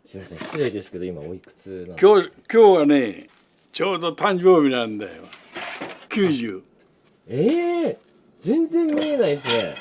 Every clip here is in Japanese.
すみません、失礼ですけど今おいくつなんですか？今日はね、ちょうど誕生日なんだよ。90。全然見えないですね。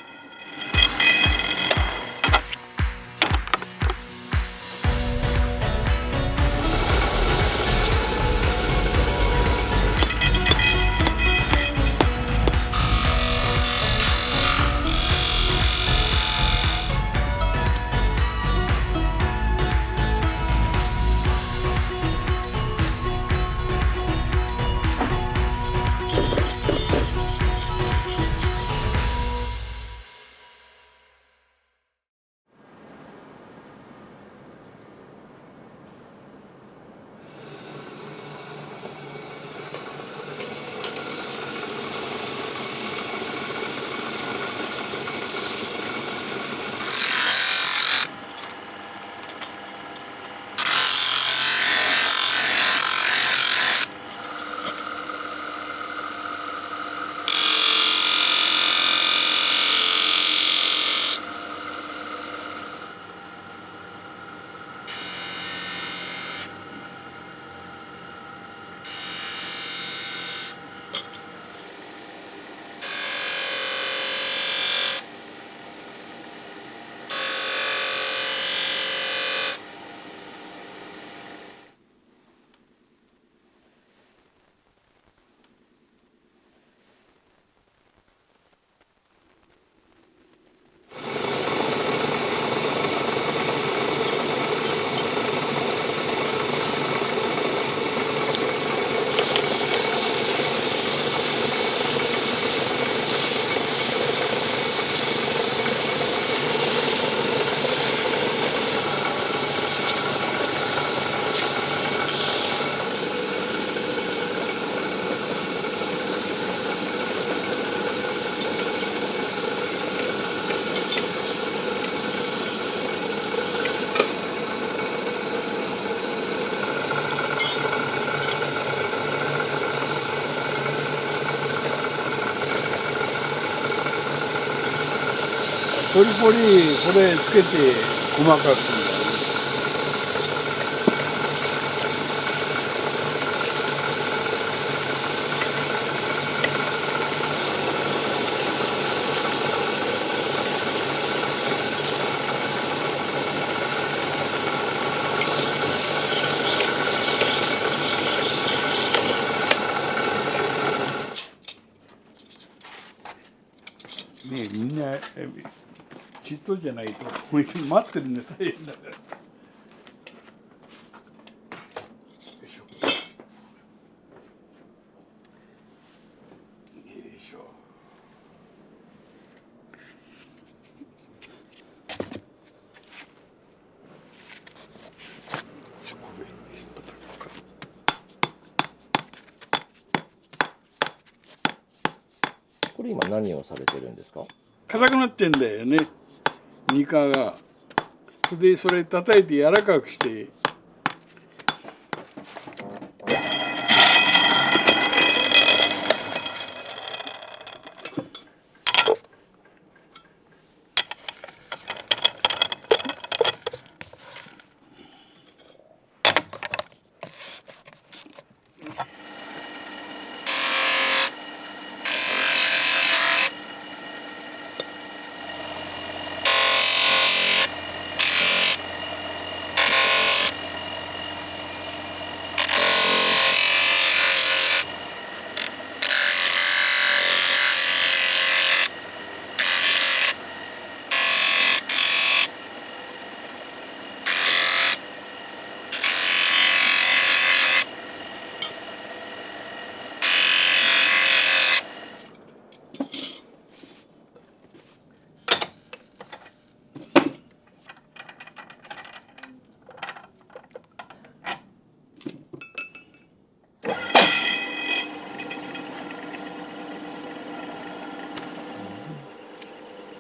ポリポリこれつけて細かくするんだね。ねえ、みんなちっとじゃないと待ってるの大変だから。よいしょ。よいしょ。これ引っ張ったらか。これ今何をされてるんですか？硬くなってんだよね、ニカが。でそれ叩いて柔らかくして。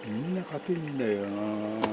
みんな硬いんだよな。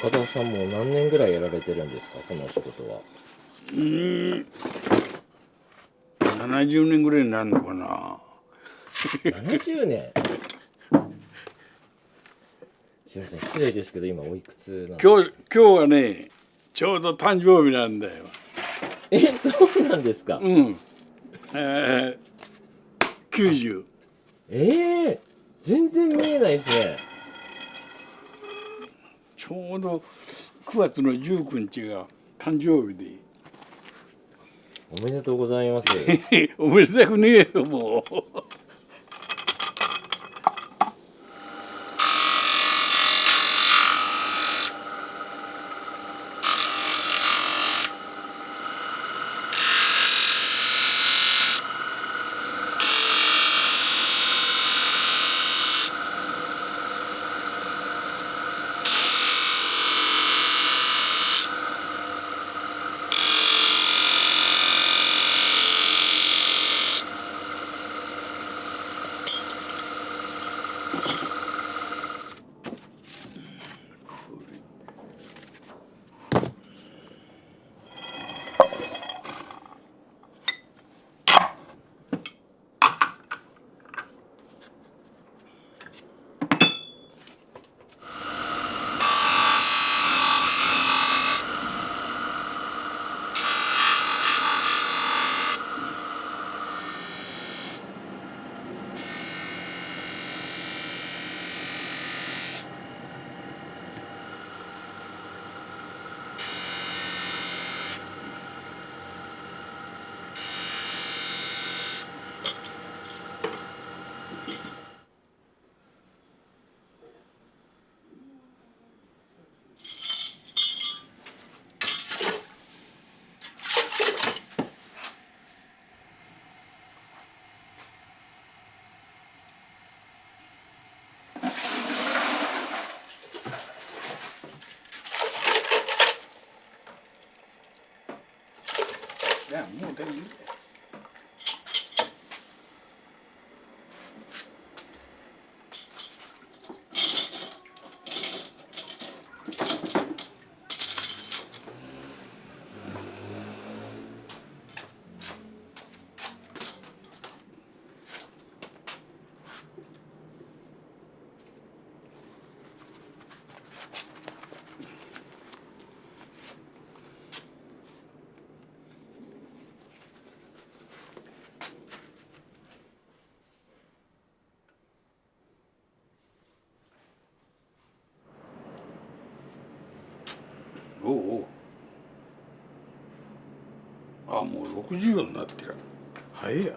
中澤さんもう何年ぐらいやられてるんですか、このお仕事は。70年ぐらいになるのかな。70年。すいません、失礼ですけど今おいくつなんですか。今日はねちょうど誕生日なんだよ。そうなんですか。うん。90。全然見えないですね。ちょうど9月の19日が誕生日で。おめでとうございます。おめでたくねえよもう。いやもう大丈夫。おうおう。あもう60になってる。早いや。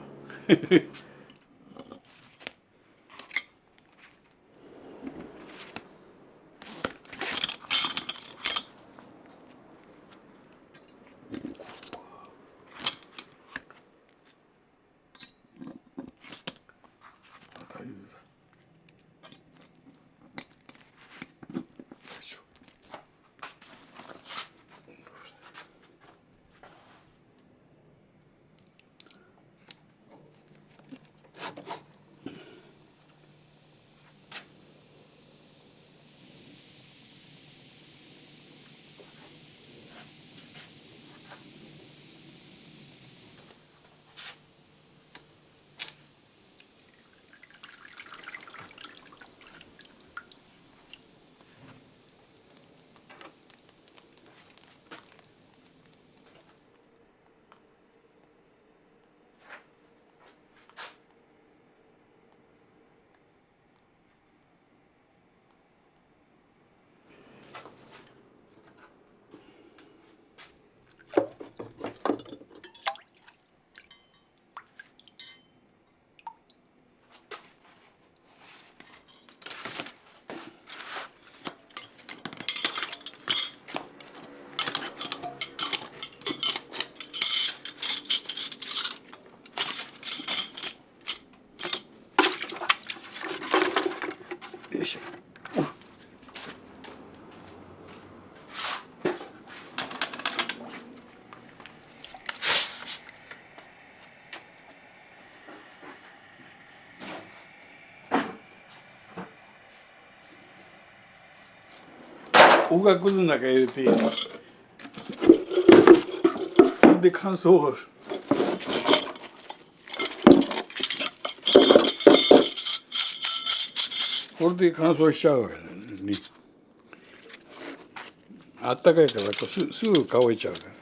おがくずの中入れてで乾燥をこれで乾燥しちゃうわけだね。あったかいからすぐ乾いちゃうから。